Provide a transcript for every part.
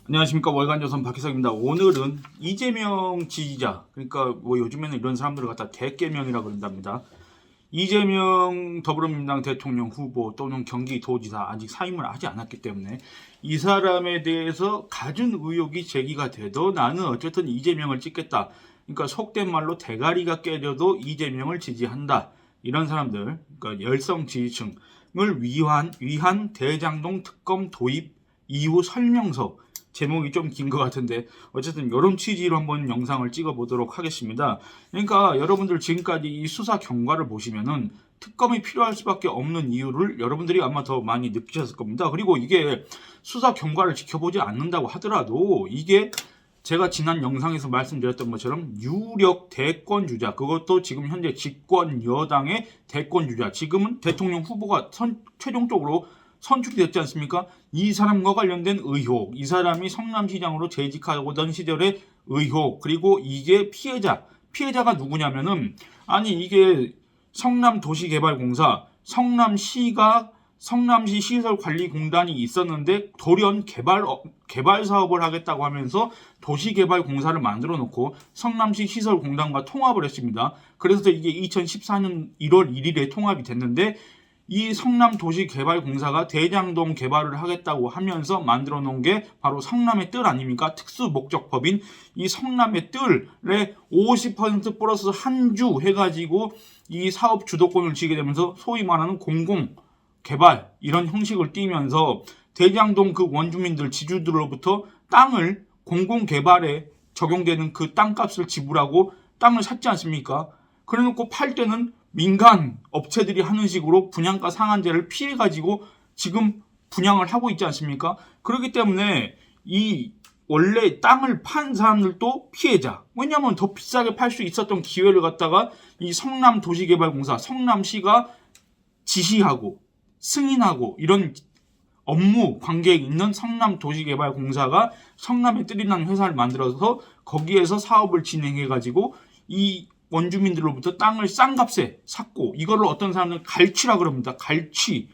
안녕하십니까. 월간조선 박희석입니다. 오늘은 이재명 지지자, 그러니까 뭐 요즘에는 이런 사람들을 갖다 대깨명이라 그런답니다. 이재명 더불어민주당 대통령 후보 또는 경기도지사 아직 사임을 하지 않았기 때문에 이 사람에 대해서 갖은 의혹이 제기가 돼도 나는 어쨌든 이재명을 찍겠다. 그러니까 속된 말로 대가리가 깨져도 이재명을 지지한다. 이런 사람들, 그러니까 열성 지지층을 위한 대장동 특검 도입 이후 설명서, 제목이 좀 긴 것 같은데 어쨌든 이런 취지로 한번 영상을 찍어 보도록 하겠습니다. 그러니까 여러분들 지금까지 이 수사 경과를 보시면은 특검이 필요할 수밖에 없는 이유를 여러분들이 아마 더 많이 느끼셨을 겁니다. 그리고 이게 수사 경과를 지켜보지 않는다고 하더라도 이게 제가 지난 영상에서 말씀드렸던 것처럼 유력 대권주자, 그것도 지금 현재 집권 여당의 대권주자, 지금은 대통령 후보가 최종적으로 선출이 됐지 않습니까? 이 사람과 관련된 의혹, 이 사람이 성남시장으로 재직하고던 시절의 의혹, 그리고 이게 피해자가 누구냐면은, 아니 이게 성남도시개발공사, 성남시 시설관리공단이 있었는데 돌연 개발 사업을 하겠다고 하면서 도시개발공사를 만들어 놓고 성남시 시설공단과 통합을 했습니다. 그래서 이게 2014년 1월 1일에 통합이 됐는데, 이 성남도시개발공사가 대장동 개발을 하겠다고 하면서 만들어 놓은 게 바로 성남의 뜰 아닙니까? 특수목적법인 이 성남의 뜰에 50% 플러스 한 주 해가지고 이 사업 주도권을 쥐게 되면서 소위 말하는 공공개발 이런 형식을 띠면서 대장동 그 원주민들 지주들로부터 땅을 공공개발에 적용되는 그 땅값을 지불하고 땅을 샀지 않습니까? 그래놓고 팔 때는 민간 업체들이 하는 식으로 분양가 상한제를 피해가지고 지금 분양을 하고 있지 않습니까? 그렇기 때문에 이 원래 땅을 판 사람들도 피해자. 왜냐하면 더 비싸게 팔 수 있었던 기회를 갖다가 이 성남도시개발공사, 성남시가 지시하고 승인하고 이런 업무 관계에 있는 성남도시개발공사가 성남에 뜰이라는 회사를 만들어서 거기에서 사업을 진행해가지고 이 원주민들로부터 땅을 싼 값에 샀고, 이거를 어떤 사람들은 갈취라 그럽니다. 갈취,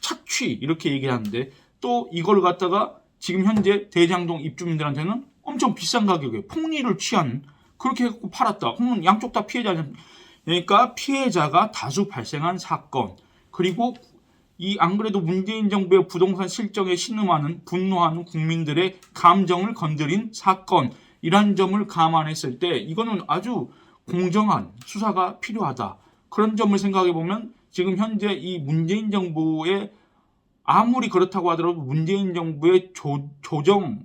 착취 이렇게 얘기하는데, 또 이걸 갖다가 지금 현재 대장동 입주민들한테는 엄청 비싼 가격에 폭리를 취한, 그렇게 해갖고 팔았다. 그러면 양쪽 다 피해자죠. 그러니까 피해자가 다수 발생한 사건, 그리고 이 안 그래도 문재인 정부의 부동산 실정에 신음하는 분노하는 국민들의 감정을 건드린 사건, 이런 점을 감안했을 때 이거는 아주 공정한 수사가 필요하다. 그런 점을 생각해 보면 지금 현재 이 문재인 정부의, 아무리 그렇다고 하더라도 문재인 정부의 조정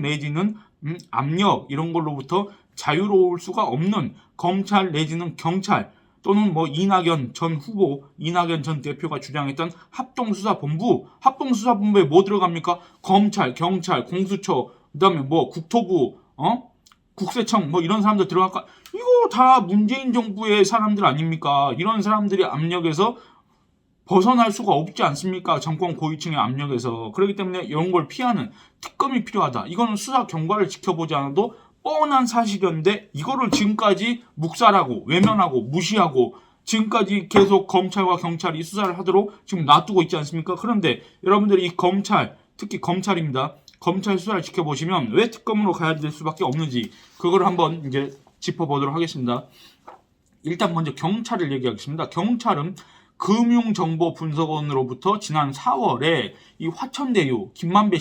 내지는 압력 이런 걸로부터 자유로울 수가 없는 검찰 내지는 경찰, 또는 뭐 이낙연 전 대표가 주장했던 합동수사본부에 뭐 들어갑니까? 검찰, 경찰, 공수처, 그다음에 뭐 국토부, 국세청 뭐 이런 사람들 들어갈까? 이거 다 문재인 정부의 사람들 아닙니까? 이런 사람들이 압력에서 벗어날 수가 없지 않습니까? 정권 고위층의 압력에서. 그렇기 때문에 이런 걸 피하는 특검이 필요하다. 이거는 수사 경과를 지켜보지 않아도 뻔한 사실이었는데, 이거를 지금까지 묵살하고 외면하고 무시하고 지금까지 계속 검찰과 경찰이 수사를 하도록 지금 놔두고 있지 않습니까? 그런데 여러분들이 이 검찰, 특히 검찰입니다. 검찰 수사를 지켜보시면 왜 특검으로 가야 될 수밖에 없는지, 그걸 한번 이제 짚어보도록 하겠습니다. 일단 먼저 경찰을 얘기하겠습니다. 경찰은 금융정보분석원으로부터 지난 4월에 이 화천대유 김만배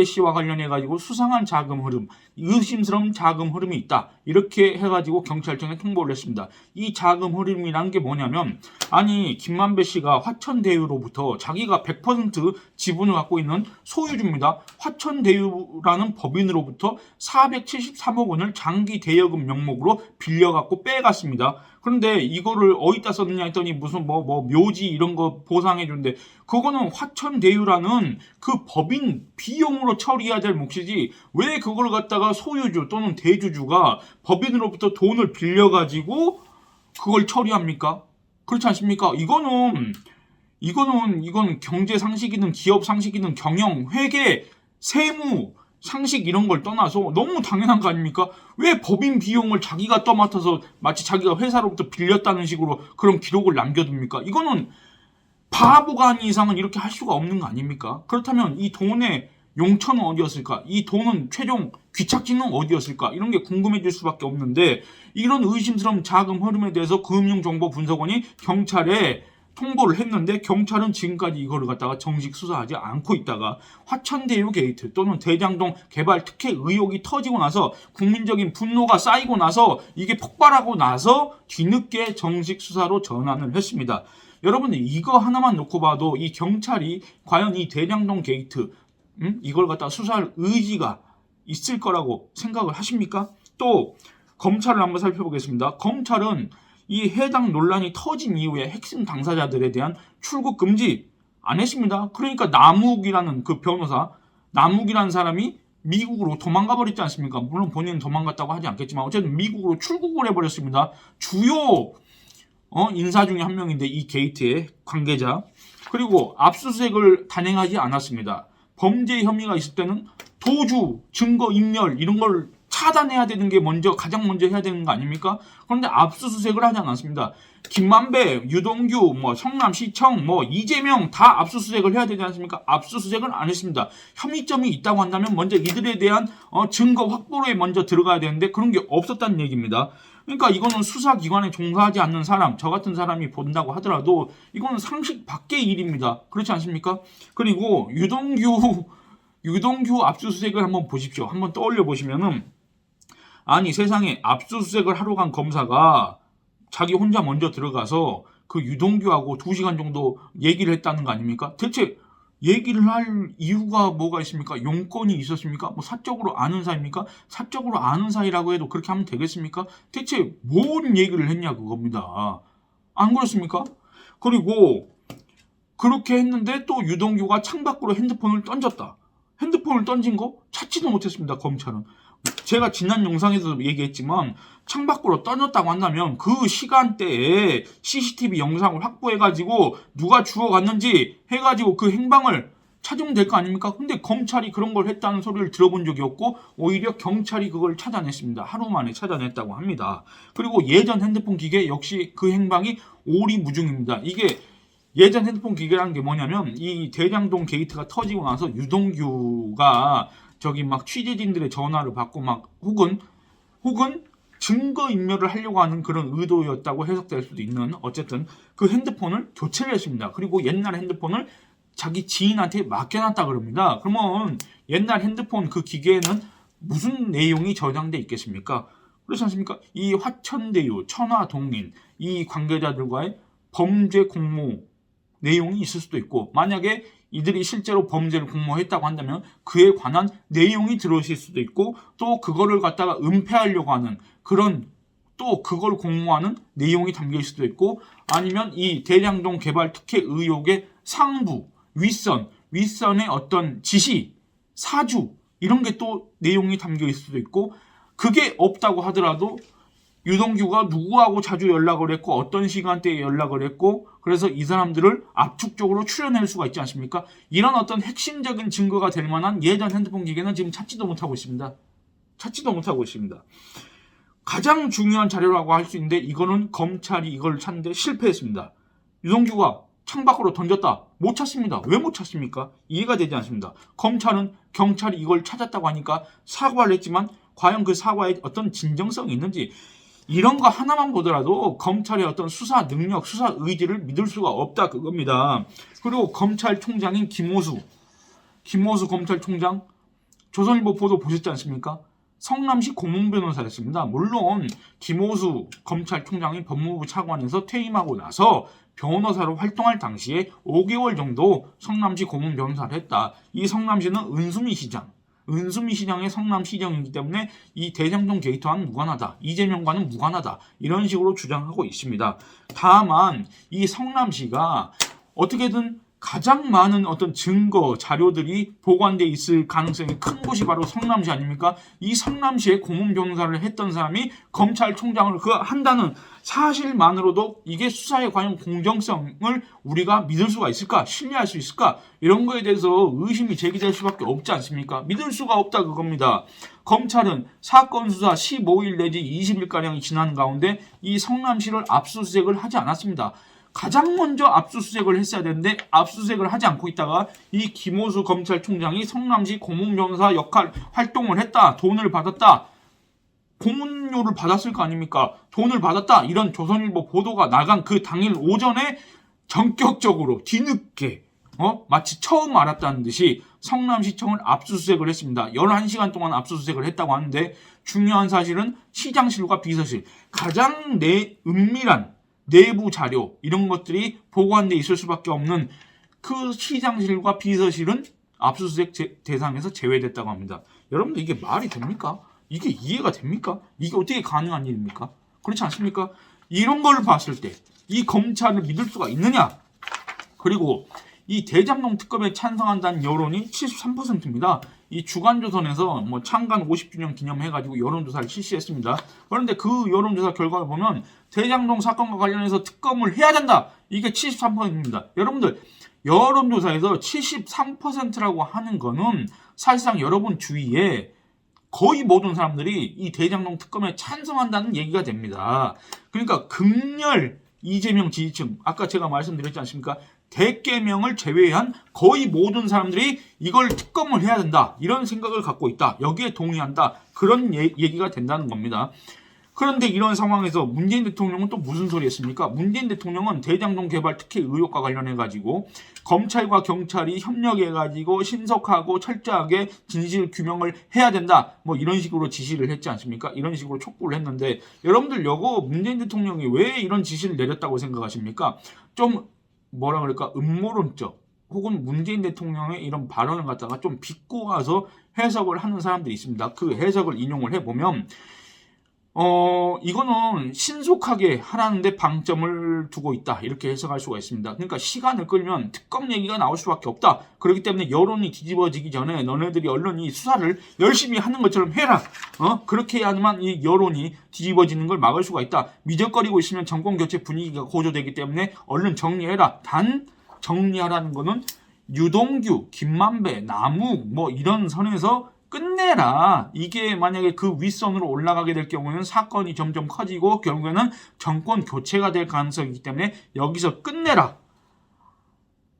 씨와 관련해가지고 수상한 자금 흐름, 의심스러운 자금 흐름이 있다. 이렇게 해가지고 경찰청에 통보를 했습니다. 이 자금 흐름이란 게 뭐냐면, 아니 김만배 씨가 화천대유로부터 자기가 100% 지분을 갖고 있는 소유주입니다. 화천대유라는 법인으로부터 473억 원을 장기 대여금 명목으로 빌려갖고 빼갔습니다. 그런데 이거를 어디다 썼느냐 했더니 무슨 뭐 묘지 이런 거 보상해 주는데, 그거는 화천대유라는 그 법인 비용으로 처리해야 될 몫이지 왜 그걸 갖다가 소유주 또는 대주주가 법인으로부터 돈을 빌려가지고 그걸 처리합니까? 그렇지 않습니까? 이거는 경제 상식이든 기업 상식이든 경영, 회계, 세무 상식 이런 걸 떠나서 너무 당연한 거 아닙니까? 왜 법인 비용을 자기가 떠맡아서 마치 자기가 회사로부터 빌렸다는 식으로 그런 기록을 남겨둡니까? 이거는 바보가 아닌 이상은 이렇게 할 수가 없는 거 아닙니까? 그렇다면 이 돈의 용처는 어디였을까? 이 돈은 최종 귀착지는 어디였을까? 이런 게 궁금해질 수밖에 없는데 이런 의심스러운 자금 흐름에 대해서 금융정보분석원이 경찰에 통보를 했는데 경찰은 지금까지 이거를 갖다가 정식 수사하지 않고 있다가 화천대유 게이트 또는 대장동 개발 특혜 의혹이 터지고 나서 국민적인 분노가 쌓이고 나서 이게 폭발하고 나서 뒤늦게 정식 수사로 전환을 했습니다. 여러분들 이거 하나만 놓고 봐도 이 경찰이 과연 이 대장동 게이트 이걸 갖다 수사할 의지가 있을 거라고 생각을 하십니까? 또 검찰을 한번 살펴보겠습니다. 검찰은 이 해당 논란이 터진 이후에 핵심 당사자들에 대한 출국 금지 안 했습니다. 그러니까 남욱이라는 그 변호사, 남욱이라는 사람이 미국으로 도망가 버렸지 않습니까? 물론 본인은 도망갔다고 하지 않겠지만 어쨌든 미국으로 출국을 해버렸습니다. 주요 인사 중에 한 명인데 이 게이트의 관계자. 그리고 압수수색을 단행하지 않았습니다. 범죄 혐의가 있을 때는 도주, 증거 인멸 이런 걸 차단해야 되는 게 가장 먼저 해야 되는 거 아닙니까? 그런데 압수수색을 하지 않았습니다. 김만배, 유동규, 성남시청, 이재명 다 압수수색을 해야 되지 않습니까? 압수수색을 안 했습니다. 혐의점이 있다고 한다면 먼저 이들에 대한 증거 확보에 먼저 들어가야 되는데 그런 게 없었다는 얘기입니다. 그러니까 이거는 수사기관에 종사하지 않는 사람, 저 같은 사람이 본다고 하더라도 이거는 상식 밖의 일입니다. 그렇지 않습니까? 그리고 유동규 압수수색을 한번 보십시오. 한번 떠올려 보시면은 아니 세상에 압수수색을 하러 간 검사가 자기 혼자 먼저 들어가서 그 유동규하고 2시간 정도 얘기를 했다는 거 아닙니까? 대체 얘기를 할 이유가 뭐가 있습니까? 용건이 있었습니까? 사적으로 아는 사이입니까? 사적으로 아는 사이라고 해도 그렇게 하면 되겠습니까? 대체 뭔 얘기를 했냐 그겁니다. 안 그렇습니까? 그리고 그렇게 했는데 또 유동규가 창밖으로 핸드폰을 던졌다. 핸드폰을 던진 거 찾지도 못했습니다. 검찰은. 제가 지난 영상에서도 얘기했지만 창밖으로 던졌다고 한다면 그 시간대에 CCTV 영상을 확보해가지고 누가 주워갔는지 해가지고 그 행방을 찾으면 될 거 아닙니까? 근데 검찰이 그런 걸 했다는 소리를 들어본 적이 없고 오히려 경찰이 그걸 찾아냈습니다. 하루 만에 찾아냈다고 합니다. 그리고 예전 핸드폰 기계 역시 그 행방이 오리무중입니다. 이게 예전 핸드폰 기계라는 게 뭐냐면 이 대장동 게이트가 터지고 나서 유동규가 저기 취재진들의 전화를 받고 혹은 증거 인멸을 하려고 하는 그런 의도였다고 해석될 수도 있는 어쨌든 그 핸드폰을 교체를 했습니다. 그리고 옛날 핸드폰을 자기 지인한테 맡겨놨다 그럽니다. 그러면 옛날 핸드폰 그 기계에는 무슨 내용이 저장돼 있겠습니까? 그렇지 않습니까? 이 화천대유, 천화동인 이 관계자들과의 범죄 공모 내용이 있을 수도 있고 만약에 이들이 실제로 범죄를 공모했다고 한다면 그에 관한 내용이 들어있을 수도 있고 또 그거를 갖다가 은폐하려고 하는 그런 또 그걸 공모하는 내용이 담겨 있을 수도 있고 아니면 이 대장동 개발 특혜 의혹의 상부, 윗선의 어떤 지시, 사주 이런 게 또 내용이 담겨 있을 수도 있고 그게 없다고 하더라도 유동규가 누구하고 자주 연락을 했고 어떤 시간대에 연락을 했고 그래서 이 사람들을 압축적으로 추려낼 수가 있지 않습니까? 이런 어떤 핵심적인 증거가 될 만한 예전 핸드폰 기계는 지금 찾지도 못하고 있습니다. 가장 중요한 자료라고 할 수 있는데 이거는 검찰이 이걸 찾는데 실패했습니다. 유동규가 창밖으로 던졌다. 못 찾습니다. 왜 못 찾습니까? 이해가 되지 않습니다. 경찰이 이걸 찾았다고 하니까 사과를 했지만 과연 그 사과에 어떤 진정성이 있는지 이런 거 하나만 보더라도 검찰의 어떤 수사 능력, 수사 의지를 믿을 수가 없다 그겁니다. 그리고 검찰총장인 김호수 검찰총장 조선일보 보도 보셨지 않습니까? 성남시 고문 변호사였습니다. 물론 김호수 검찰총장이 법무부 차관에서 퇴임하고 나서 변호사로 활동할 당시에 5개월 정도 성남시 고문 변호사를 했다. 이 성남시는 은수미 시장의 성남시정이기 때문에 이 대장동 게이트와는 무관하다. 이재명과는 무관하다. 이런 식으로 주장하고 있습니다. 다만 이 성남시가 어떻게든 가장 많은 어떤 증거, 자료들이 보관돼 있을 가능성이 큰 곳이 바로 성남시 아닙니까? 이 성남시에 고문 변호사를 했던 사람이 검찰총장을 한다는 사실만으로도 이게 수사의 과연 공정성을 우리가 믿을 수가 있을까? 신뢰할 수 있을까? 이런 거에 대해서 의심이 제기될 수밖에 없지 않습니까? 믿을 수가 없다 그겁니다. 검찰은 사건 수사 15일 내지 20일가량이 지난 가운데 이 성남시를 압수수색을 하지 않았습니다. 가장 먼저 압수수색을 했어야 되는데 압수수색을 하지 않고 있다가 이 김호수 검찰총장이 성남시 고문변호사 역할 활동을 했다. 돈을 받았다. 고문료를 받았을 거 아닙니까? 돈을 받았다. 이런 조선일보 보도가 나간 그 당일 오전에 전격적으로 뒤늦게 마치 처음 알았다는 듯이 성남시청을 압수수색을 했습니다. 11시간 동안 압수수색을 했다고 하는데 중요한 사실은 시장실과 비서실 가장 은밀한 내부 자료 이런 것들이 보관돼 있을 수밖에 없는 그 시장실과 비서실은 압수수색 대상에서 제외됐다고 합니다. 여러분들 이게 말이 됩니까? 이게 이해가 됩니까? 이게 어떻게 가능한 일입니까? 그렇지 않습니까? 이런 걸 봤을 때 이 검찰을 믿을 수가 있느냐? 그리고 이 대장동 특검에 찬성한다는 여론이 73%입니다. 이 주간조선에서 창간 50주년 기념해가지고 여론조사를 실시했습니다. 그런데 그 여론조사 결과를 보면 대장동 사건과 관련해서 특검을 해야 된다. 이게 73%입니다. 여러분들 여론조사에서 73%라고 하는 거는 사실상 여러분 주위에 거의 모든 사람들이 이 대장동 특검에 찬성한다는 얘기가 됩니다. 그러니까 극렬 이재명 지지층, 아까 제가 말씀드렸지 않습니까? 대개명을 제외한 거의 모든 사람들이 이걸 특검을 해야 된다. 이런 생각을 갖고 있다. 여기에 동의한다. 그런 얘기가 된다는 겁니다. 그런데 이런 상황에서 문재인 대통령은 또 무슨 소리 했습니까? 문재인 대통령은 대장동 개발 특혜 의혹과 관련해가지고 검찰과 경찰이 협력해가지고 신속하고 철저하게 진실 규명을 해야 된다. 이런 식으로 지시를 했지 않습니까? 이런 식으로 촉구를 했는데 여러분들 요거 문재인 대통령이 왜 이런 지시를 내렸다고 생각하십니까? 좀 뭐라 그럴까? 음모론적 혹은 문재인 대통령의 이런 발언을 갖다가 좀 비꼬아서 해석을 하는 사람들이 있습니다. 그 해석을 인용을 해보면 이거는 신속하게 하라는데 방점을 두고 있다. 이렇게 해석할 수가 있습니다. 그러니까 시간을 끌면 특검 얘기가 나올 수밖에 없다. 그렇기 때문에 여론이 뒤집어지기 전에 너네들이 언론이 수사를 열심히 하는 것처럼 해라. 그렇게 해야만 이 여론이 뒤집어지는 걸 막을 수가 있다. 미적거리고 있으면 정권 교체 분위기가 고조되기 때문에 얼른 정리해라. 단 정리하라는 거는 유동규, 김만배, 남욱 이런 선에서 끝내라. 이게 만약에 그 윗선으로 올라가게 될 경우에는 사건이 점점 커지고 결국에는 정권 교체가 될 가능성이 있기 때문에 여기서 끝내라.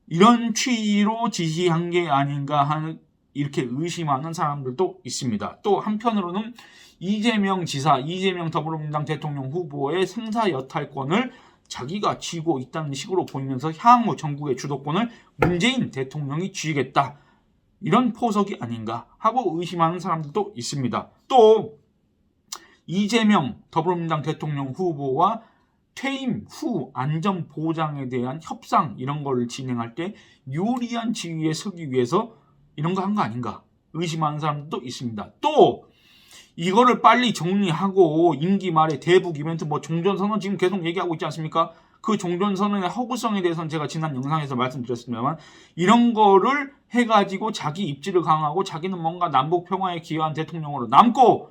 이런 취지로 지시한 게 아닌가 하는 이렇게 의심하는 사람들도 있습니다. 또 한편으로는 이재명 지사, 이재명 더불어민주당 대통령 후보의 생사 여탈권을 자기가 쥐고 있다는 식으로 보이면서 향후 전국의 주도권을 문재인 대통령이 쥐겠다. 이런 포석이 아닌가 하고 의심하는 사람들도 있습니다. 또 이재명 더불어민주당 대통령 후보와 퇴임 후 안전 보장에 대한 협상 이런 걸 진행할 때 유리한 지위에 서기 위해서 이런 거 한 거 아닌가 의심하는 사람들도 있습니다. 또 이거를 빨리 정리하고 임기 말에 대북 이벤트 종전선언 지금 계속 얘기하고 있지 않습니까? 그 종전선언의 허구성에 대해서는 제가 지난 영상에서 말씀드렸습니다만 이런 거를 해가지고 자기 입지를 강화하고 자기는 뭔가 남북 평화에 기여한 대통령으로 남고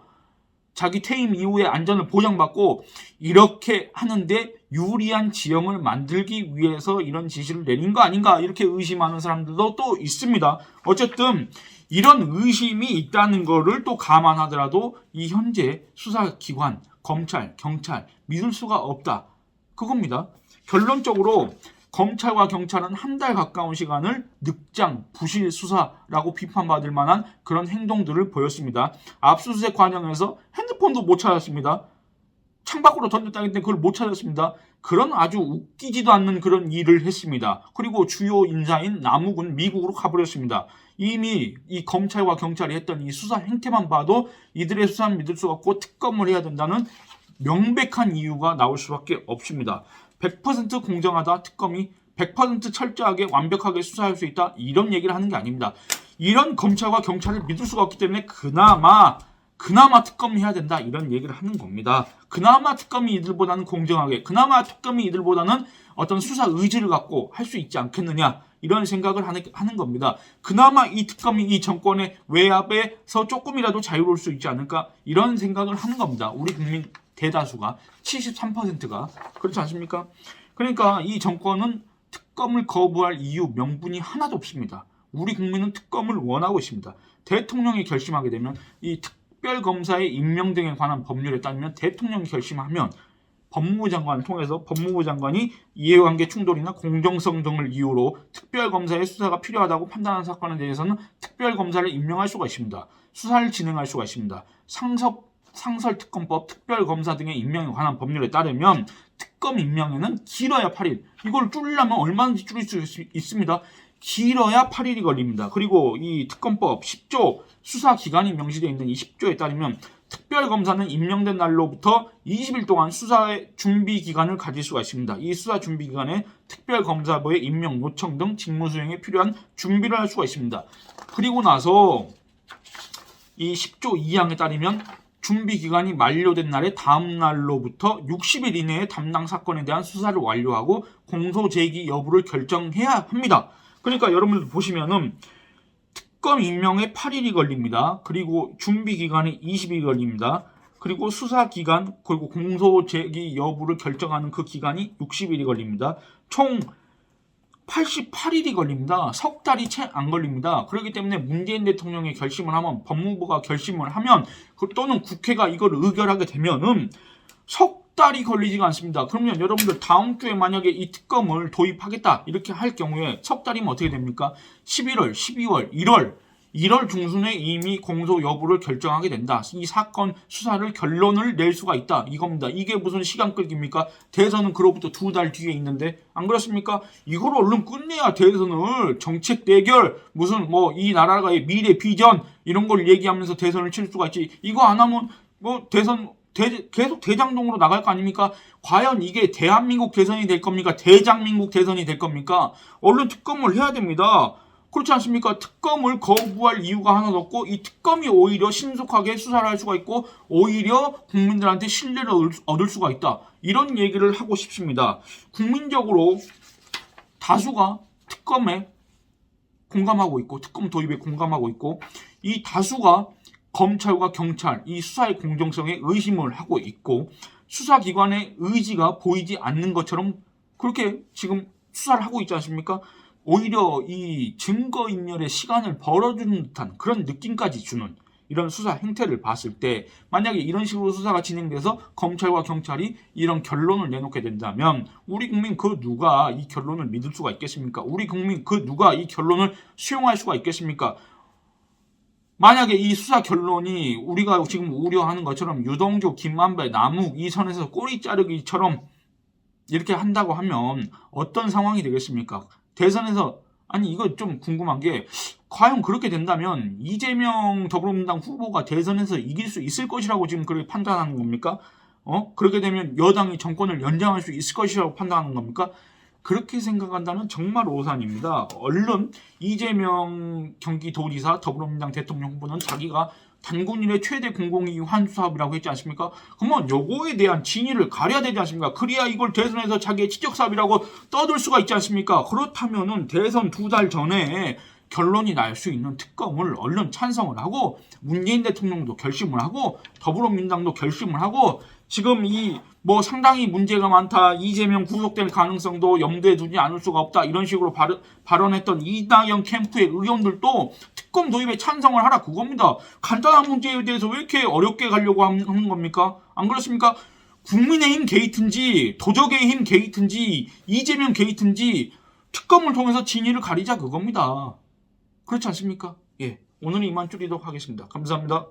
자기 퇴임 이후에 안전을 보장받고 이렇게 하는데 유리한 지형을 만들기 위해서 이런 지시를 내린 거 아닌가 이렇게 의심하는 사람들도 또 있습니다. 어쨌든 이런 의심이 있다는 거를 또 감안하더라도 이 현재 수사기관, 검찰, 경찰 믿을 수가 없다. 그겁니다. 결론적으로 검찰과 경찰은 한 달 가까운 시간을 늑장, 부실 수사라고 비판받을 만한 그런 행동들을 보였습니다. 압수수색 과정에서 핸드폰도 못 찾았습니다. 창밖으로 던졌다기 때문에 그걸 못 찾았습니다. 그런 아주 웃기지도 않는 그런 일을 했습니다. 그리고 주요 인사인 남욱은 미국으로 가버렸습니다. 이미 이 검찰과 경찰이 했던 이 수사 행태만 봐도 이들의 수사는 믿을 수가 없고 특검을 해야 된다는 명백한 이유가 나올 수밖에 없습니다. 100% 공정하다 특검이 100% 철저하게 완벽하게 수사할 수 있다 이런 얘기를 하는 게 아닙니다. 이런 검찰과 경찰을 믿을 수가 없기 때문에 그나마 특검이 해야 된다 이런 얘기를 하는 겁니다. 그나마 특검이 이들보다는 공정하게 그나마 특검이 이들보다는 어떤 수사 의지를 갖고 할 수 있지 않겠느냐 이런 생각을 하는 겁니다. 그나마 이 특검이 이 정권의 외압에서 조금이라도 자유로울 수 있지 않을까 이런 생각을 하는 겁니다. 우리 국민 대다수가 73%가 그렇지 않습니까? 그러니까 이 정권은 특검을 거부할 이유 명분이 하나도 없습니다. 우리 국민은 특검을 원하고 있습니다. 대통령이 결심하게 되면 이 특별검사의 임명 등에 관한 법률에 따르면 대통령이 결심하면 법무부 장관을 통해서 법무부 장관이 이해관계 충돌이나 공정성 등을 이유로 특별검사의 수사가 필요하다고 판단한 사건에 대해서는 특별검사를 임명할 수가 있습니다. 수사를 진행할 수가 있습니다. 상설특검법, 특별검사 등의 임명에 관한 법률에 따르면 특검 임명에는 길어야 8일. 이걸 줄이려면 얼마든지 줄일 수 있습니다. 길어야 8일이 걸립니다. 그리고 이 특검법 10조 수사기간이 명시되어 있는 이 10조에 따르면 특별검사는 임명된 날로부터 20일 동안 수사의 준비기간을 가질 수가 있습니다. 이 수사 준비기간에 특별검사부의 임명, 요청 등 직무수행에 필요한 준비를 할 수가 있습니다. 그리고 나서 이 10조 2항에 따르면 준비기간이 만료된 날의 다음 날로부터 60일 이내에 담당 사건에 대한 수사를 완료하고 공소제기 여부를 결정해야 합니다. 그러니까 여러분들 보시면은 특검 임명에 8일이 걸립니다. 그리고 준비기간이 20일이 걸립니다. 그리고 수사기간, 그리고 공소제기 여부를 결정하는 그 기간이 60일이 걸립니다. 총 88일이 걸립니다. 석 달이 채 안 걸립니다. 그렇기 때문에 문재인 대통령이 결심을 하면, 법무부가 결심을 하면, 또는 국회가 이걸 의결하게 되면은 석 달이 걸리지가 않습니다. 그러면 여러분들 다음 주에 만약에 이 특검을 도입하겠다 이렇게 할 경우에 석 달이면 어떻게 됩니까? 11월, 12월, 1월 중순에 이미 공소 여부를 결정하게 된다. 이 사건 수사를 결론을 낼 수가 있다. 이겁니다. 이게 무슨 시간 끌기입니까? 대선은 그로부터 2달 뒤에 있는데 안 그렇습니까? 이걸 얼른 끝내야 대선을 정책 대결 무슨 뭐 이 나라의 미래 비전 이런 걸 얘기하면서 대선을 칠 수가 있지. 이거 안 하면 뭐 대선 계속 대장동으로 나갈 거 아닙니까? 과연 이게 대한민국 대선이 될 겁니까? 대장민국 대선이 될 겁니까? 얼른 특검을 해야 됩니다. 그렇지 않습니까? 특검을 거부할 이유가 하나도 없고 이 특검이 오히려 신속하게 수사를 할 수가 있고 오히려 국민들한테 신뢰를 얻을 수가 있다. 이런 얘기를 하고 싶습니다. 국민적으로 다수가 특검에 공감하고 있고 특검 도입에 공감하고 있고 이 다수가 검찰과 경찰, 이 수사의 공정성에 의심을 하고 있고 수사기관의 의지가 보이지 않는 것처럼 그렇게 지금 수사를 하고 있지 않습니까? 오히려 이 증거인멸의 시간을 벌어주는 듯한 그런 느낌까지 주는 이런 수사 행태를 봤을 때 만약에 이런 식으로 수사가 진행돼서 검찰과 경찰이 이런 결론을 내놓게 된다면 우리 국민 그 누가 이 결론을 믿을 수가 있겠습니까? 우리 국민 그 누가 이 결론을 수용할 수가 있겠습니까? 만약에 이 수사 결론이 우리가 지금 우려하는 것처럼 유동규, 김만배, 남욱 이 선에서 꼬리 자르기처럼 이렇게 한다고 하면 어떤 상황이 되겠습니까? 대선에서 아니 이거 좀 궁금한 게 과연 그렇게 된다면 이재명 더불어민주당 후보가 대선에서 이길 수 있을 것이라고 지금 그렇게 판단하는 겁니까? 그렇게 되면 여당이 정권을 연장할 수 있을 것이라고 판단하는 겁니까? 그렇게 생각한다면 정말 오산입니다. 얼른 이재명 경기도지사 더불어민주당 대통령 후보는 자기가 단군 일의 최대 공공이익 환수 사업이라고 했지 않습니까? 그러면 요거에 대한 진위를 가려야 되지 않습니까? 그래야 이걸 대선에서 자기의 지적 사업이라고 떠들 수가 있지 않습니까? 그렇다면은 대선 2달 전에 결론이 날 수 있는 특검을 얼른 찬성을 하고 문재인 대통령도 결심을 하고 더불어민주당도 결심을 하고 지금 이 뭐 상당히 문제가 많다. 이재명 구속될 가능성도 염두에 두지 않을 수가 없다. 이런 식으로 발언했던 이낙연 캠프의 의원들도 특검 도입에 찬성을 하라 그겁니다. 간단한 문제에 대해서 왜 이렇게 어렵게 가려고 하는 겁니까? 안 그렇습니까? 국민의힘 게이트인지 도적의 힘 게이트인지 이재명 게이트인지 특검을 통해서 진위를 가리자 그겁니다. 그렇지 않습니까? 예, 오늘은 이만 줄이도록 하겠습니다. 감사합니다.